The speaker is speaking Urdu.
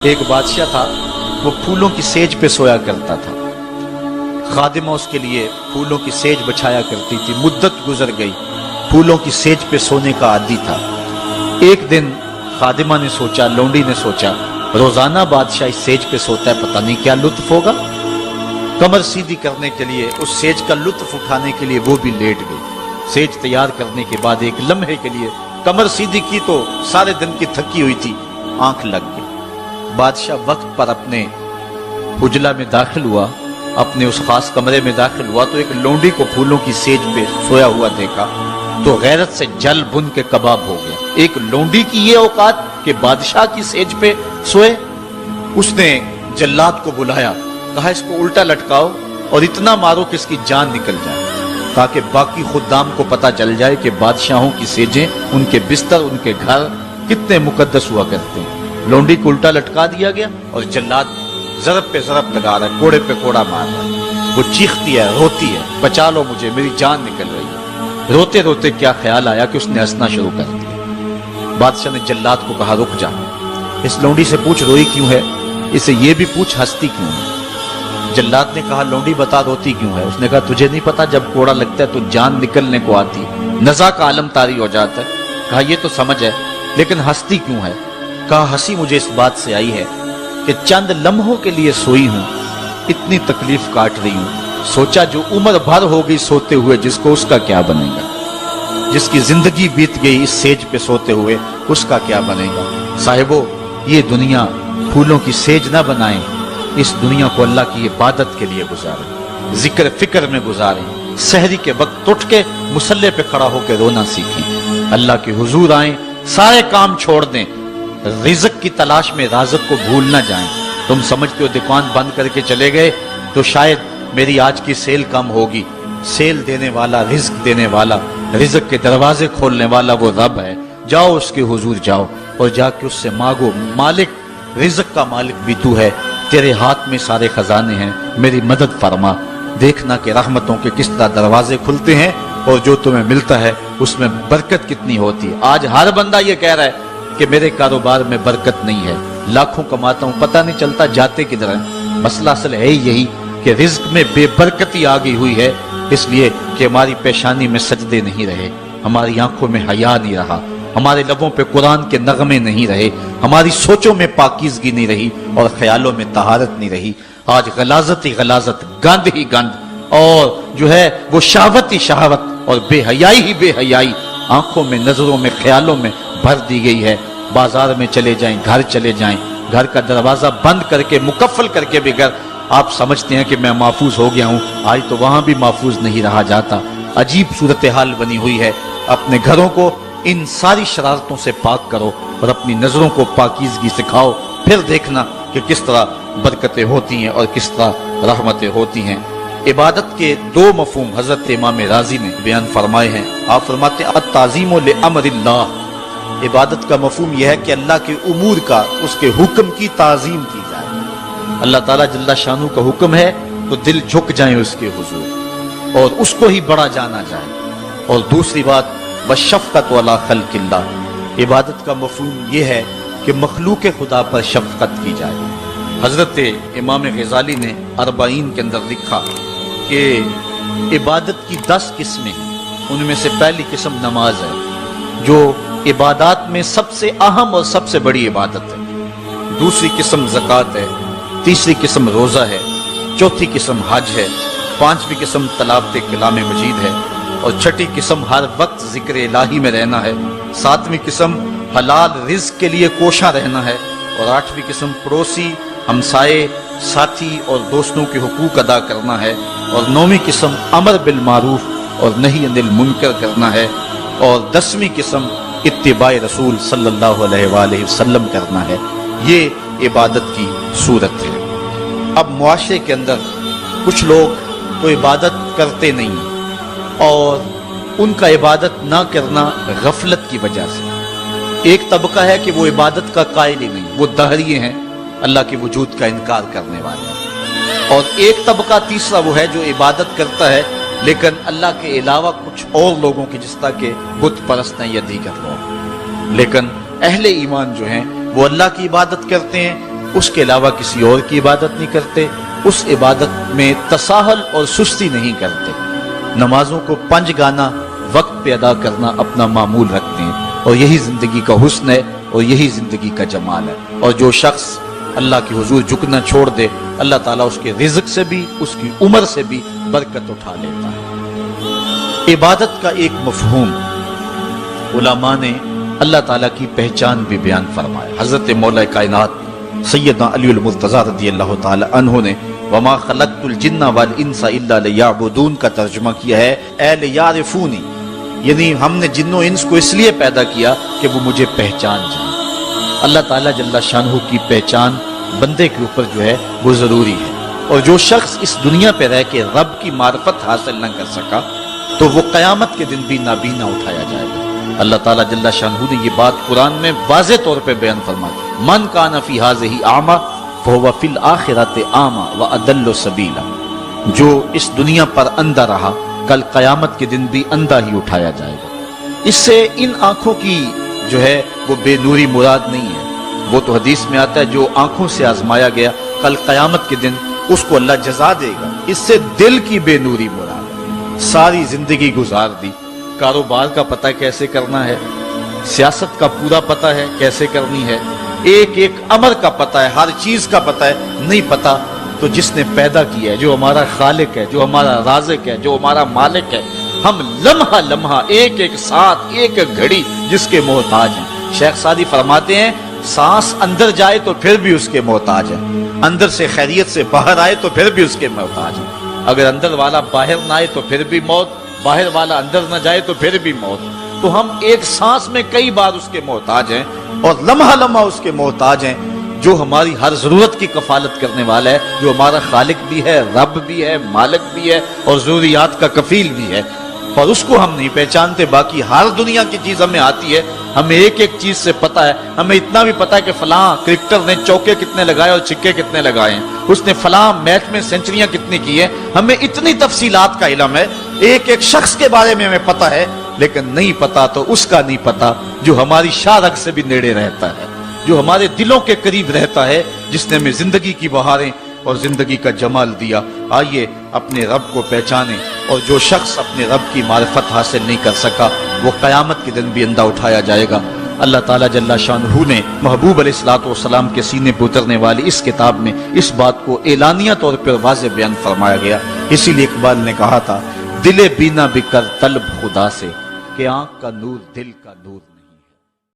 ایک بادشاہ تھا، وہ پھولوں کی سیج پہ سویا کرتا تھا۔ خادمہ اس کے لیے پھولوں کی سیج بچھایا کرتی تھی۔ مدت گزر گئی، پھولوں کی سیج پہ سونے کا عادی تھا۔ ایک دن خادمہ نے سوچا، لونڈی نے سوچا، روزانہ بادشاہ اس سیج پہ سوتا ہے، پتہ نہیں کیا لطف ہوگا۔ کمر سیدھی کرنے کے لیے، اس سیج کا لطف اٹھانے کے لیے وہ بھی لیٹ گئی۔ سیج تیار کرنے کے بعد ایک لمحے کے لیے کمر سیدھی کی تو سارے دن کی تھکی ہوئی تھی، آنکھ لگ گئی۔ بادشاہ وقت پر اپنے اجلا میں داخل ہوا، اپنے اس خاص کمرے میں داخل ہوا تو ایک لونڈی کو پھولوں کی سیج پہ سویا ہوا دیکھا تو غیرت سے جل بن کے کباب ہو گیا۔ ایک لونڈی کی یہ اوقات کہ بادشاہ کی سیج پہ سوئے۔ اس نے جلاد کو بلایا، کہا اس کو الٹا لٹکاؤ اور اتنا مارو کہ اس کی جان نکل جائے، تاکہ باقی خدام کو پتا چل جائے کہ بادشاہوں کی سیجیں، ان کے بستر، ان کے گھر کتنے مقدس ہوا کرتے ہیں۔ لونڈی کو الٹا لٹکا دیا گیا اور جلاد ضرب پہ ضرب لگا رہا ہے، کوڑے پہ کوڑا مار رہا ہے۔ وہ چیختی ہے، روتی ہے، بچا لو مجھے، میری جان نکل رہی ہے۔ روتے روتے کیا خیال آیا کہ اس نے ہنسنا شروع کر دیا۔ بادشاہ نے جلاد کو کہا رک جا، اس لونڈی سے پوچھ روئی کیوں ہے، اسے یہ بھی پوچھ ہنستی کیوں ہے۔ جلاد نے کہا لونڈی بتا روتی کیوں ہے۔ اس نے کہا تجھے نہیں پتا جب کوڑا لگتا ہے تو جان نکلنے کو آتی، نزا کا عالم طاری ہو جاتا ہے۔ کہا یہ تو سمجھ ہے، لیکن ہنستی کیوں ہے۔ کہا ہنسی مجھے اس بات سے آئی ہے کہ چند لمحوں کے لیے سوئی ہوں، اتنی تکلیف کاٹ رہی ہوں، سوچا جو عمر بھر ہو گئی سوتے ہوئے جس کو، اس کا کیا بنے گا۔ جس کی زندگی بیت گئی اس سیج پہ سوتے ہوئے، اس کا کیا بنے گا۔ صاحبو، یہ دنیا پھولوں کی سیج نہ بنائیں، اس دنیا کو اللہ کی عبادت کے لیے گزاریں، ذکر فکر میں گزاریں، سحری کے وقت اٹھ کے مصلی پہ کھڑا ہو کے رونا سیکھیں، اللہ کے حضور آئیں، سارے کام چھوڑ دیں، رزق کی تلاش میں رازق کو بھول نہ جائیں۔ تم سمجھتے ہو دکان بند کر کے چلے گئے تو شاید میری آج کی سیل کم ہوگی۔ سیل دینے والا، رزق دینے والا، رزق کے دروازے کھولنے والا وہ رب ہے۔ جاؤ اس کے حضور جاؤ اور جا کے اس سے مانگو، مالک، رزق کا مالک بھی تو ہے، تیرے ہاتھ میں سارے خزانے ہیں، میری مدد فرما۔ دیکھنا کہ رحمتوں کے کس طرح دروازے کھلتے ہیں اور جو تمہیں ملتا ہے اس میں برکت کتنی ہوتی ہے۔ آج ہر بندہ یہ کہہ رہا ہے کہ میرے کاروبار میں برکت نہیں ہے، لاکھوں کماتا ہوں، پتہ نہیں چلتا جاتے کدھر ہیں۔ مسئلہ اصل ہے یہی کہ رزق میں بے برکتی آ گئی ہوئی ہے، اس لیے کہ ہماری پیشانی میں سجدے نہیں رہے، ہماری آنکھوں میں حیا نہیں رہا، ہمارے لبوں پہ قرآن کے نغمے نہیں رہے، ہماری سوچوں میں پاکیزگی نہیں رہی اور خیالوں میں طہارت نہیں رہی۔ آج غلاظت ہی غلاظت، گند ہی گند، اور جو ہے وہ شہوت ہی شہوت اور بے حیائی ہی بے حیائی آنکھوں میں، نظروں میں، خیالوں میں بھر دی گئی ہے۔ بازار میں چلے جائیں، گھر چلے جائیں، گھر کا دروازہ بند کر کے، مکفل کر کے بھی اگر آپ سمجھتے ہیں کہ میں محفوظ ہو گیا ہوں، آج تو وہاں بھی محفوظ نہیں رہا جاتا۔ عجیب صورتحال بنی ہوئی ہے۔ اپنے گھروں کو ان ساری شرارتوں سے پاک کرو اور اپنی نظروں کو پاکیزگی سکھاؤ، پھر دیکھنا کہ کس طرح برکتیں ہوتی ہیں اور کس طرح رحمتیں ہوتی ہیں۔ عبادت کے دو مفہوم حضرت امام رازی نے بیان فرمائے ہیں۔ آپ فرماتے ہیں التعظیم لامر اللہ، عبادت کا مفہوم یہ ہے کہ اللہ کے امور کا، اس کے حکم کی تعظیم کی جائے۔ اللہ تعالیٰ جل شانہ کا حکم ہے تو دل جھک جائیں اس کے حضور اور اس کو ہی بڑا جانا جائے۔ اور دوسری بات والشفقۃ علی خلق اللہ، عبادت کا مفہوم یہ ہے کہ مخلوق خدا پر شفقت کی جائے۔ حضرت امام غزالی نے 40 کے اندر لکھا کہ عبادت کی 10 قسمیں ہیں، ان میں سے پہلی قسم نماز ہے، جو عبادات میں سب سے اہم اور سب سے بڑی عبادت ہے۔ دوسری قسم زکوٰۃ ہے، تیسری قسم روزہ ہے، چوتھی قسم حج ہے، پانچویں قسم تلاوت کلام مجید ہے، اور چھٹی قسم ہر وقت ذکر الہی میں رہنا ہے، ساتویں قسم حلال رزق کے لیے کوشاں رہنا ہے، اور آٹھویں قسم پڑوسی، ہمسائے، ساتھی اور دوستوں کے حقوق ادا کرنا ہے، اور نویں قسم امر بالمعروف اور نہی عن المنکر کرنا ہے، اور 10ویں قسم اتباع رسول صلی اللہ علیہ وآلہ وسلم کرنا ہے۔ یہ عبادت کی صورت ہے۔ اب معاشرے کے اندر کچھ لوگ تو عبادت کرتے نہیں اور ان کا عبادت نہ کرنا غفلت کی وجہ سے۔ ایک طبقہ ہے کہ وہ عبادت کا قائل ہی نہیں، وہ دہریے ہیں، اللہ کے وجود کا انکار کرنے والے ہیں۔ اور ایک طبقہ تیسرا وہ ہے جو عبادت کرتا ہے لیکن اللہ کے علاوہ کچھ اور لوگوں کی، جس طرح کہ بت پرست ہیں یا دیگر لوگ۔ لیکن اہل ایمان جو ہیں وہ اللہ کی عبادت کرتے ہیں اس کے علاوہ کسی اور کی عبادت نہیں کرتے، اس عبادت میں تساہل اور سستی نہیں کرتے، نمازوں کو 5 گانا وقت پہ ادا کرنا اپنا معمول رکھتے ہیں، اور یہی زندگی کا حسن ہے اور یہی زندگی کا جمال ہے۔ اور جو شخص اللہ کی حضور جھکنا چھوڑ دے، اللہ تعالیٰ اس کے رزق سے بھی، اس کی عمر سے بھی برکت اٹھا لیتا ہے۔ عبادت کا ایک مفہوم علماء نے اللہ تعالیٰ کی پہچان بھی بیان فرمایا۔ حضرت مولا کائنات سیدنا علی المرتضیٰ رضی اللہ تعالی عنہ نے وما خلقت الجن والانس الا لیعبدون کا ترجمہ کیا ہے اے لیعرفونی، یعنی ہم نے جن و انس کو اس لیے پیدا کیا کہ وہ مجھے پہچان جائیں۔ اللہ تعالیٰ جل شانہ کی پہچان بندے کے اوپر جو ہے وہ ضروری ہے، اور جو شخص اس دنیا پہ رہ کے رب کی معرفت حاصل نہ کر سکا تو وہ قیامت کے دن بھی نابینا اٹھایا جائے گا۔ اللہ تعالیٰ جل شانہ نے یہ بات قرآن میں واضح طور پہ بیان فرمائی، من کان فی ہذہ اعمی فہو فی الآخرۃ اعمی واضل سبیلا، جو اس دنیا پر اندھا رہا کل قیامت کے دن بھی اندھا ہی اٹھایا جائے گا۔ اس سے ان آنکھوں کی جو ہے وہ بے نوری مراد نہیں ہے، وہ تو حدیث میں آتا ہے جو آنکھوں سے آزمایا گیا کل قیامت کے دن اس کو اللہ جزا دے گا۔ اس سے دل کی بے نوری مراد ہے۔ ساری زندگی گزار دی، کاروبار کا پتہ کیسے کرنا ہے، سیاست کا پورا پتہ ہے کیسے کرنی ہے، ایک ایک امر کا پتہ ہے، ہر چیز کا پتہ ہے، نہیں پتہ تو جس نے پیدا کیا ہے، جو ہمارا خالق ہے، جو ہمارا رازق ہے، جو ہمارا مالک ہے، ہم لمحہ لمحہ ایک ایک ساتھ ایک ایک گھڑی جس کے محتاج ہیں۔ شیخ سعدی فرماتے ہیں سانس اندر جائے تو پھر بھی اس کے محتاج ہے، اندر سے خیریت سے باہر آئے تو پھر بھی اس کے محتاج ہے، اگر اندر والا باہر نہ آئے تو پھر بھی موت، باہر والا اندر نہ جائے تو پھر بھی موت۔ تو ہم ایک سانس میں کئی بار اس کے محتاج ہیں اور لمحہ لمحہ اس کے محتاج ہیں، جو ہماری ہر ضرورت کی کفالت کرنے والا ہے، جو ہمارا خالق بھی ہے، رب بھی ہے، مالک بھی ہے اور ضروریات کا کفیل بھی ہے، اور اس کو ہم نہیں پہچانتے۔ باقی ہر دنیا کی چیز ہمیں آتی ہے، ہمیں ایک ایک چیز سے پتہ ہے، ہمیں اتنا بھی پتہ ہے کہ فلاں کرکٹر نے چوکے کتنے لگائے اور چھکے کتنے لگائے ہیں، اس نے فلاں میچ میں سینچریاں کتنی کی ہیں، ہمیں اتنی تفصیلات کا علم ہے، ایک ایک شخص کے بارے میں ہمیں پتہ ہے، لیکن نہیں پتہ تو اس کا نہیں پتہ جو ہماری شاہ رگ سے بھی نیڑے رہتا ہے، جو ہمارے دلوں کے قریب رہتا ہے، جس نے ہمیں زندگی کی بہاریں اور زندگی کا جمال دیا۔ آئیے اپنے رب کو پہچانیں، اور جو شخص اپنے رب کی معرفت حاصل نہیں کر سکا وہ قیامت کے دن بھی اندھا اٹھایا جائے گا۔ اللہ تعالیٰ جل شانہ نے محبوب علیہ الصلوۃ والسلام کے سینے پہ اترنے والی اس کتاب میں اس بات کو اعلانیہ طور پر واضح بیان فرمایا گیا۔ اسی لیے اقبال نے کہا تھا دل بینا بکر طلب خدا سے کہ آنکھ کا نور دل کا نور